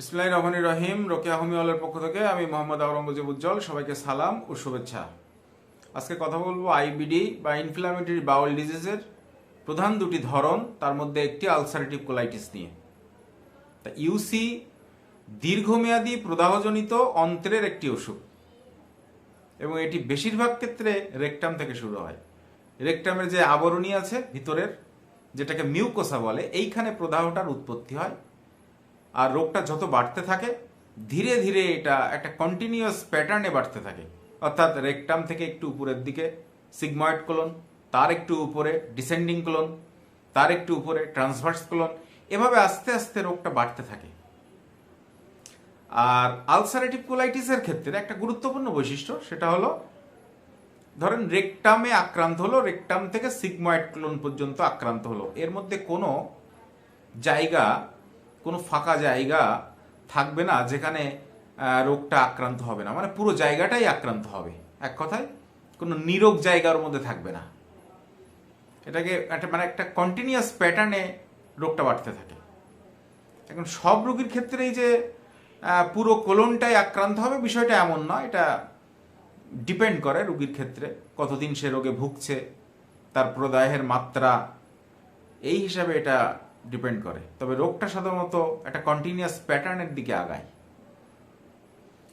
বিসমিল্লাহির রহমানির রহিম। রোকেয়া হোমিও হলের পক্ষ থেকে আমি মোহাম্মদ আওরঙ্গজেব উজ্জ্বল সবাইকে সালাম ও শুভেচ্ছা। আজকে কথা বলবো আইবিডি বা ইনফ্লামেটরি বাউল ডিজিজের প্রধান দুটি ধরন, তার মধ্যে একটি আলসারেটিভ কোলাইটিস নিয়ে। তা ইউসি দীর্ঘমেয়াদী প্রদাহজনিত অন্ত্রের একটি অসুখ এবং এটি বেশিরভাগ ক্ষেত্রে রেকটাম থেকে শুরু হয়। রেকটামের যে আবরণী আছে ভিতরের, যেটাকে মিউকোসা বলে, এইখানে প্রদাহটার উৎপত্তি হয়। আর রোগটা যত বাড়তে থাকে ধীরে ধীরে এটা একটা কন্টিনিউয়াস প্যাটার্নে বাড়তে থাকে, অর্থাৎ রেকটাম থেকে একটু উপরের দিকে সিগময়েড কোলন, তার একটু উপরে ডিসেন্ডিং কোলন, তার একটু উপরে ট্রান্সভার্স কোলন, এভাবে আস্তে আস্তে রোগটা বাড়তে থাকে। আর আলসারেটিভ কোলাইটিসের ক্ষেত্রে একটা গুরুত্বপূর্ণ বৈশিষ্ট্য, সেটা হলো ধরেন রেকটামে আক্রান্ত হলো, রেকটাম থেকে সিগময়েড কোলন পর্যন্ত আক্রান্ত হলো, এর মধ্যে কোনো জায়গা, কোনো ফাঁকা জায়গা থাকবে না যেখানে রোগটা আক্রান্ত হবে না, মানে পুরো জায়গাটাই আক্রান্ত হবে। এক কথায় কোনো নীরব জায়গার মধ্যে থাকবে না। এটাকে একটা কন্টিনিউয়াস প্যাটার্নে রোগটা বাড়তে থাকে। এখন সব রোগীর ক্ষেত্রেই যে পুরো কোলনটাই আক্রান্ত হবে বিষয়টা এমন নয়। এটা ডিপেন্ড করে রোগীর ক্ষেত্রে, কতদিন সে রোগে ভুগছে, তার প্রদাহের মাত্রা, এই হিসাবে এটা ডিপেন্ড করে। তবে রোগটা সাধারণত একটা কন্টিনিউয়াস প্যাটার্নের দিকে আগায়।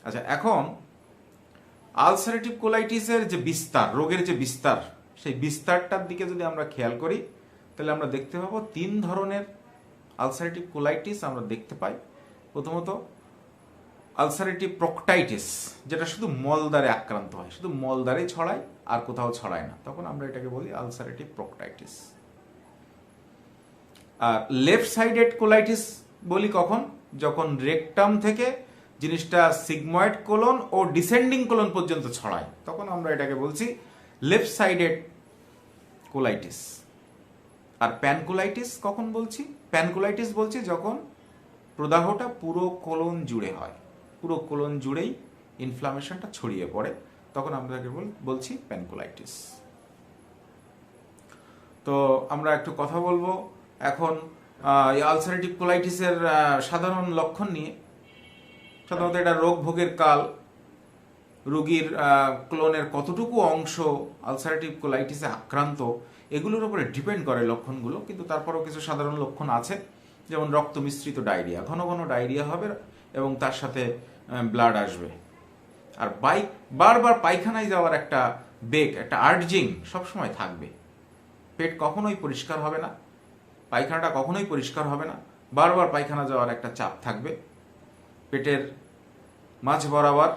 আচ্ছা, এখন আলসারেটিভ কোলাইটিসের যে বিস্তার, রোগের যে বিস্তার, সেই বিস্তারটার দিকে যদি আমরা খেয়াল করি তাহলে আমরা দেখতে পাবো তিন ধরনের আলসারেটিভ কোলাইটিস আমরা দেখতে পাই। প্রথমত আলসারেটিভ প্রক্টাইটিস, যেটা শুধু মলদ্বারে আক্রান্ত হয়, শুধু মলদ্বারে ছড়ায় আর কোথাও ছড়ায় না, তখন আমরা এটাকে বলি আলসারেটিভ প্রক্টাইটিস। আর লেফট সাইডেড কোলাইটিস বলি কখন, যখন রেকটাম থেকে জিনিসটা সিগময়েড কোলন ও ডিসেন্ডিং কোলন পর্যন্ত ছড়ায়, তখন আমরা এটাকে বলছি লেফট সাইডেড কোলাইটিস। আর প্যানকোলাইটিস কখন বলছি? প্যানকোলাইটিস বলছি যখন প্রদাহটা পুরো কোলন জুড়ে হয়, পুরো কোলন জুড়েই ইনফ্লামেশনটা ছড়িয়ে পড়ে, তখন আমরা এটাকে বলছি প্যানকোলাইটিস। তো আমরা একটু কথা বলবো এখন আলসারেটিভ কোলাইটিসের সাধারণ লক্ষণ নিয়ে। সাধারণত এটা রোগ ভোগের কাল, রোগীর কোলনের কতটুকু অংশ আলসারেটিভ কোলাইটিসে আক্রান্ত, এগুলোর উপরে ডিপেন্ড করে লক্ষণগুলো। কিন্তু তারপরেও কিছু সাধারণ লক্ষণ আছে, যেমন রক্ত মিশ্রিত ডায়রিয়া, ঘন ঘন ডায়রিয়া হবে এবং তার সাথে ব্লাড আসবে। আর বারবার পায়খানায় যাওয়ার একটা বেগ, একটা আর্জিং সবসময় থাকবে। পেট কখনোই পরিষ্কার হবে না, পায়খানাটা কখনোই পরিষ্কার হবে না, বারবার পায়খানা যাওয়ার একটা চাপ থাকবে। পেটের মাঝ বরাবর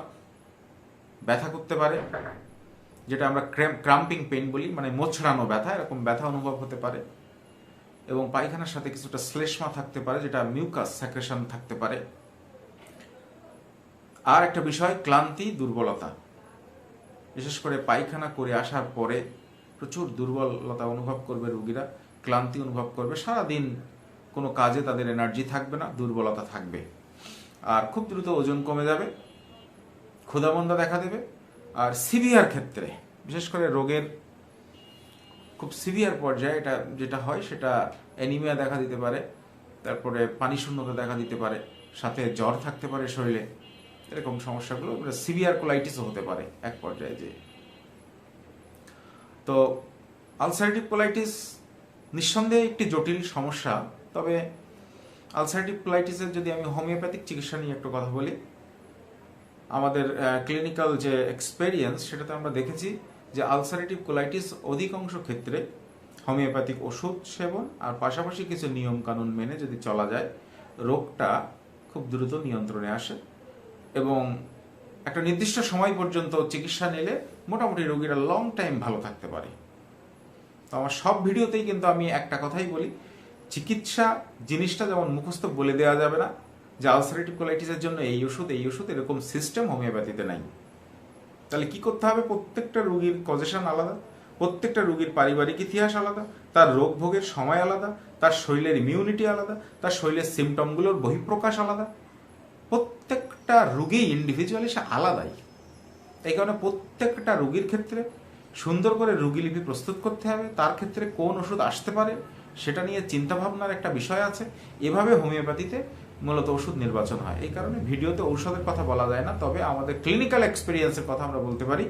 ব্যথা করতে পারে, যেটা আমরা ক্রাম্পিং পেইন বলি, মানে মোচড়ানো ব্যথা, এরকম ব্যথা অনুভব হতে পারে। এবং পায়খানার সাথে কিছুটা শ্লেষ্মা থাকতে পারে, যেটা মিউকাস সেক্রেশন থাকতে পারে। আর একটা বিষয়, ক্লান্তি, দুর্বলতা। বিশেষ করে পায়খানা করে আসার পরে প্রচুর দুর্বলতা অনুভব করবে রোগীরা, ক্লান্তি অনুভব করবে, সারাদিন কোনো কাজে তাদের এনার্জি থাকবে না, দুর্বলতা থাকবে। আর খুব দ্রুত ওজন কমে যাবে, ক্ষুধামন্দা দেখা দেবে। আর সিভিয়ার ক্ষেত্রে, বিশেষ করে রোগের খুব সিভিয়ার পর্যায়ে এটা যেটা হয়, সেটা অ্যানিমিয়া দেখা দিতে পারে, তারপরে পানিশূন্যতা দেখা দিতে পারে, সাথে জ্বর থাকতে পারে শরীরে। এরকম সমস্যাগুলো সিভিয়ার কোলাইটিসও হতে পারে এক পর্যায়ে যে। তো আলসারেটিভ কোলাইটিস নিঃসন্দেহে একটি জটিল সমস্যা। তবে আলসারেটিভ কোলাইটিসের যদি আমি হোমিওপ্যাথিক চিকিৎসা নিয়ে একটু কথা বলি, আমাদের ক্লিনিক্যাল যে এক্সপেরিয়েন্স, সেটাতে আমরা দেখেছি যে আলসারেটিভ কোলাইটিস অধিকাংশ ক্ষেত্রে হোমিওপ্যাথিক ওষুধ সেবন আর পাশাপাশি কিছু নিয়ম কানুন মেনে যদি চলা যায়, রোগটা খুব দ্রুত নিয়ন্ত্রণে আসে এবং একটা নির্দিষ্ট সময় পর্যন্ত চিকিৎসা নিলে মোটামুটি রোগীরা লং টাইম ভালো থাকতে পারে। তো আমার সব ভিডিওতেই কিন্তু আমি একটা কথাই বলি, চিকিৎসা জিনিসটা যেমন মুখস্থ বলে দেওয়া যাবে না যে আলসারেটিভ কোলাইটিসের জন্য এই ওষুধ এরকম সিস্টেম হোমিওপ্যাথিতে নাই। তাহলে কি করতে হবে? প্রত্যেকটা রোগীর কজেশন আলাদা, প্রত্যেকটা রোগীর পারিবারিক ইতিহাস আলাদা, তার রোগ ভোগের সময় আলাদা, তার শরীরের ইমিউনিটি আলাদা, তার শরীরের সিমটমগুলোর বহিঃপ্রকাশ আলাদা। প্রত্যেকটা রোগী ইন্ডিভিজুয়ালি সে আলাদাই। এই কারণে প্রত্যেকটা রোগীর ক্ষেত্রে সুন্দর করে রোগীলিপি প্রস্তুত করতে হবে। তার ক্ষেত্রে কোন ওষুধ আসতে পারে সেটা নিয়ে চিন্তাভাবনার একটা বিষয় আছে। এভাবে হোমিওপ্যাথিতে মূলত ওষুধ নির্বাচন হয়। এই কারণে ভিডিওতে ঔষধের কথা বলা যায় না, তবে আমাদের ক্লিনিক্যাল এক্সপিরিয়েন্সের কথা আমরা বলতে পারি।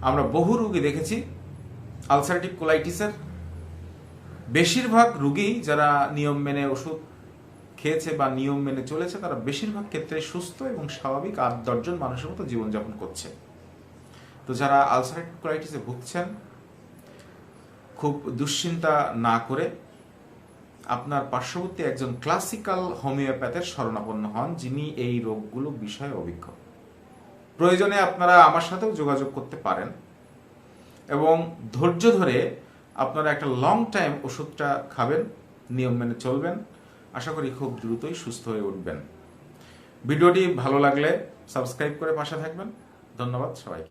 আমরা বহু রোগী দেখেছি আলসারেটিভ কোলাইটিসের। বেশিরভাগ রোগী যারা নিয়ম মেনে ওষুধ খেয়েছে বা নিয়ম মেনে চলেছে, তারা বেশিরভাগ ক্ষেত্রে সুস্থ এবং স্বাভাবিক 8-10 জন মানুষের মতো জীবনযাপন করছে। তো যারা আলসারেটিভ কোলাইটিসে ভুগছেন, খুব দুশ্চিন্তা না করে আপনার পার্শ্ববর্তী একজন ক্লাসিক্যাল হোমিওপ্যাথের শরণাপন্ন হন, যিনি এই রোগগুলো বিষয়ে অভিজ্ঞ। প্রয়োজনে আপনারা আমার সাথেও যোগাযোগ করতে পারেন এবং ধৈর্য ধরে আপনারা একটা লং টাইম ওষুধটা খাবেন, নিয়ম মেনে চলবেন। আশা করি খুব দ্রুতই সুস্থ হয়ে উঠবেন। ভিডিওটি ভালো লাগলে সাবস্ক্রাইব করে পাশে থাকবেন। ধন্যবাদ সবাইকে।